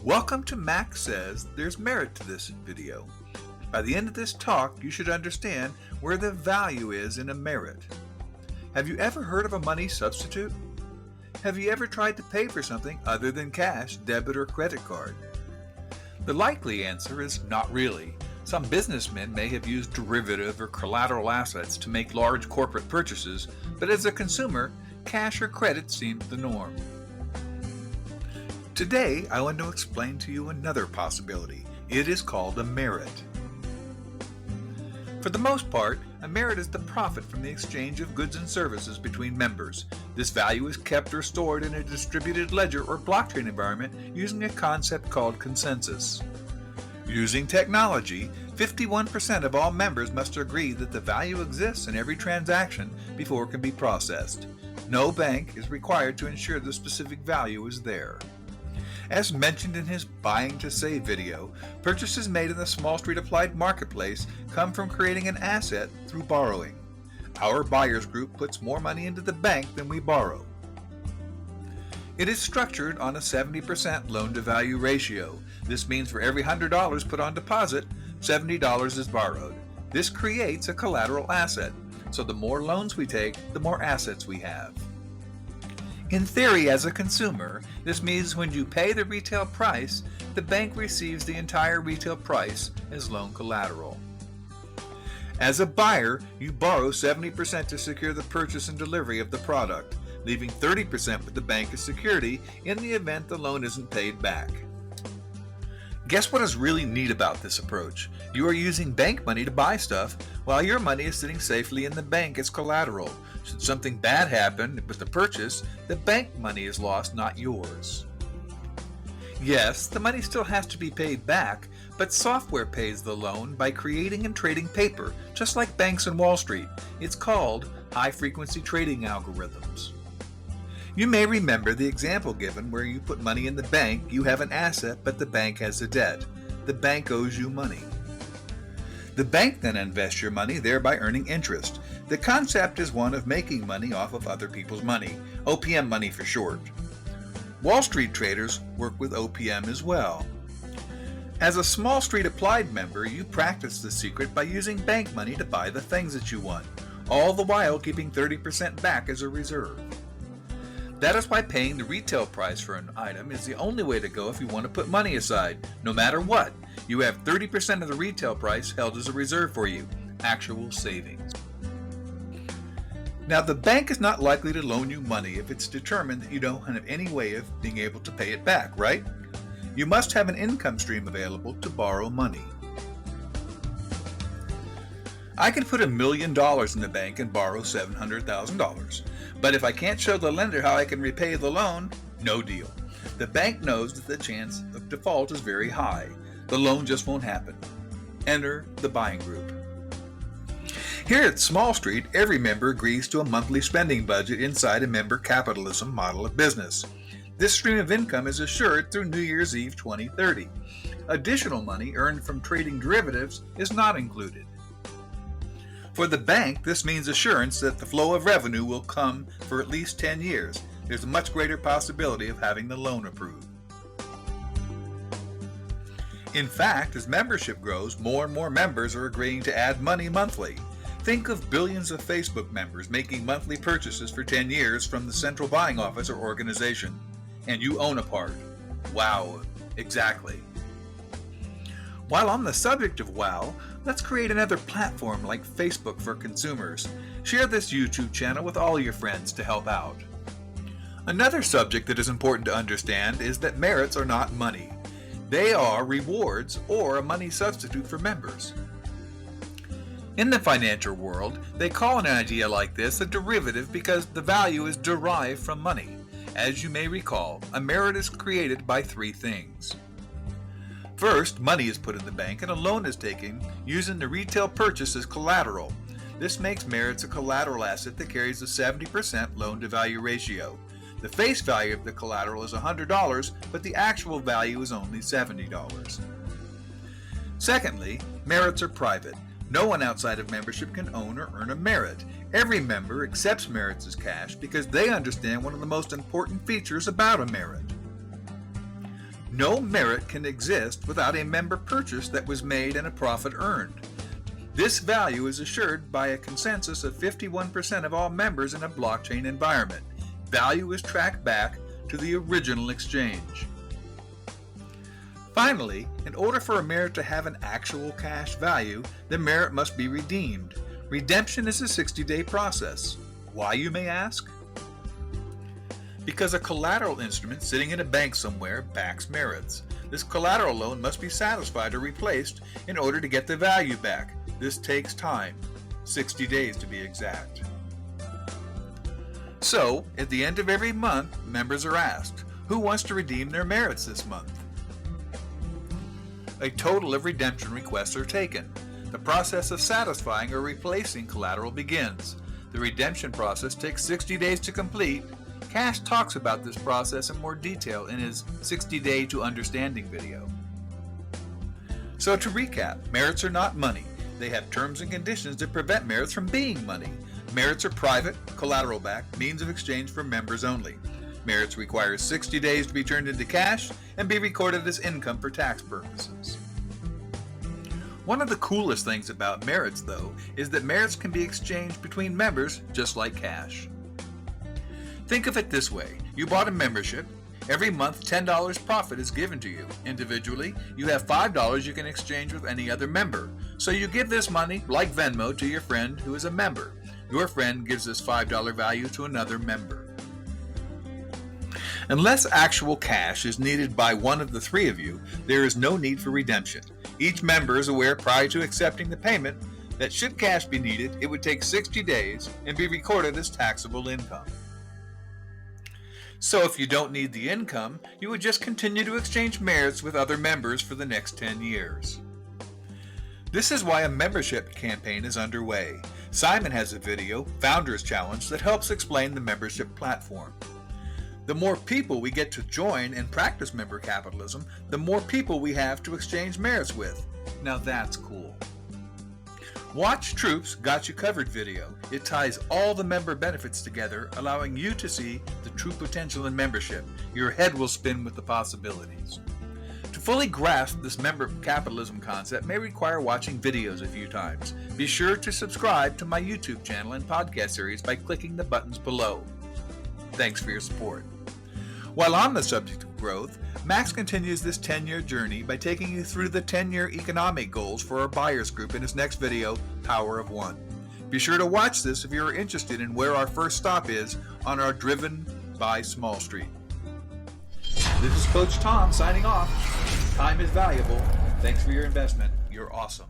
Welcome to Max Says There's Merit to this video. By the end of this talk, you should understand where the value is in a merit. Have you ever heard of a money substitute? Have you ever tried to pay for something other than cash, debit, or credit card? The likely answer is not really. Some businessmen may have used derivative or collateral assets to make large corporate purchases, but as a consumer, cash or credit seems the norm. Today, I want to explain to you another possibility. It is called a merit. For the most part, a merit is the profit from the exchange of goods and services between members. This value is kept or stored in a distributed ledger or blockchain environment using a concept called consensus. Using technology, 51% of all members must agree that the value exists in every transaction before it can be processed. No bank is required to ensure the specific value is there. As mentioned in his Buying to Save video, purchases made in the Small Street Applied Marketplace come from creating an asset through borrowing. Our buyers group puts more money into the bank than we borrow. It is structured on a 70% loan-to-value ratio. This means for every $100 put on deposit, $70 is borrowed. This creates a collateral asset, so the more loans we take, the more assets we have. In theory, as a consumer, this means when you pay the retail price, the bank receives the entire retail price as loan collateral. As a buyer, you borrow 70% to secure the purchase and delivery of the product, leaving 30% with the bank as security in the event the loan isn't paid back. Guess what is really neat about this approach? You are using bank money to buy stuff while your money is sitting safely in the bank as collateral. Should something bad happen with the purchase, the bank money is lost, not yours. Yes, the money still has to be paid back, but software pays the loan by creating and trading paper, just like banks and Wall Street. It's called high-frequency trading algorithms. You may remember the example given where you put money in the bank, you have an asset, but the bank has a debt. The bank owes you money. The bank then invests your money, thereby earning interest. The concept is one of making money off of other people's money, OPM money for short. Wall Street traders work with OPM as well. As a Small Street Applied member, you practice the secret by using bank money to buy the things that you want, all the while keeping 30% back as a reserve. That is why paying the retail price for an item is the only way to go if you want to put money aside. No matter what, you have 30% of the retail price held as a reserve for you, actual savings. Now, the bank is not likely to loan you money if it's determined that you don't have any way of being able to pay it back, right? You must have an income stream available to borrow money. I can put $1 million in the bank and borrow $700,000. But if I can't show the lender how I can repay the loan, no deal. The bank knows that the chance of default is very high. The loan just won't happen. Enter the buying group. Here at Small Street, every member agrees to a monthly spending budget inside a member capitalism model of business. This stream of income is assured through New Year's Eve 2030. Additional money earned from trading derivatives is not included. For the bank, this means assurance that the flow of revenue will come for at least 10 years. There's a much greater possibility of having the loan approved. In fact, as membership grows, more and more members are agreeing to add money monthly. Think of billions of Facebook members making monthly purchases for 10 years from the central buying office or organization. And you own a part. Wow, exactly. While on the subject of wow, let's create another platform like Facebook for consumers. Share this YouTube channel with all your friends to help out. Another subject that is important to understand is that merits are not money. They are rewards or a money substitute for members. In the financial world, they call an idea like this a derivative because the value is derived from money. As you may recall, a merit is created by three things. First, money is put in the bank and a loan is taken using the retail purchase as collateral. This makes merits a collateral asset that carries a 70% loan-to-value ratio. The face value of the collateral is $100, but the actual value is only $70. Secondly, merits are private. No one outside of membership can own or earn a merit. Every member accepts merits as cash because they understand one of the most important features about a merit. No merit can exist without a member purchase that was made and a profit earned. This value is assured by a consensus of 51% of all members in a blockchain environment. Value is tracked back to the original exchange. Finally, in order for a merit to have an actual cash value, the merit must be redeemed. Redemption is a 60-day process. Why, you may ask? Because a collateral instrument sitting in a bank somewhere backs merits. This collateral loan must be satisfied or replaced in order to get the value back. This takes time, 60 days to be exact. So, at the end of every month, members are asked, who wants to redeem their merits this month? A total of redemption requests are taken. The process of satisfying or replacing collateral begins. The redemption process takes 60 days to complete. Cash talks about this process in more detail in his 60-Day to Understanding video. So to recap, merits are not money. They have terms and conditions that prevent merits from being money. Merits are private, collateral-backed means of exchange for members only. Merits require 60 days to be turned into cash and be recorded as income for tax purposes. One of the coolest things about merits, though, is that merits can be exchanged between members just like cash. Think of it this way. You bought a membership. Every month, $10 profit is given to you. Individually, you have $5 you can exchange with any other member. So you give this money, like Venmo, to your friend who is a member. Your friend gives this $5 value to another member. Unless actual cash is needed by one of the three of you, there is no need for redemption. Each member is aware prior to accepting the payment that should cash be needed, it would take 60 days and be recorded as taxable income. So if you don't need the income, you would just continue to exchange merits with other members for the next 10 years. This is why a membership campaign is underway. Simon has a video, Founders Challenge, that helps explain the membership platform. The more people we get to join and practice member capitalism, the more people we have to exchange merits with. Now that's cool. Watch Troop's Got You Covered video. It ties all the member benefits together, allowing you to see the true potential in membership. Your head will spin with the possibilities. To fully grasp this member capitalism concept may require watching videos a few times. Be sure to subscribe to my YouTube channel and podcast series by clicking the buttons below. Thanks for your support. While on the subject of growth, Max continues this 10-year journey by taking you through the 10-year economic goals for our buyers group in his next video, Power of One. Be sure to watch this if you are interested in where our first stop is on our Driven by Small Street. This is Coach Tom signing off. Time is valuable. Thanks for your investment. You're awesome.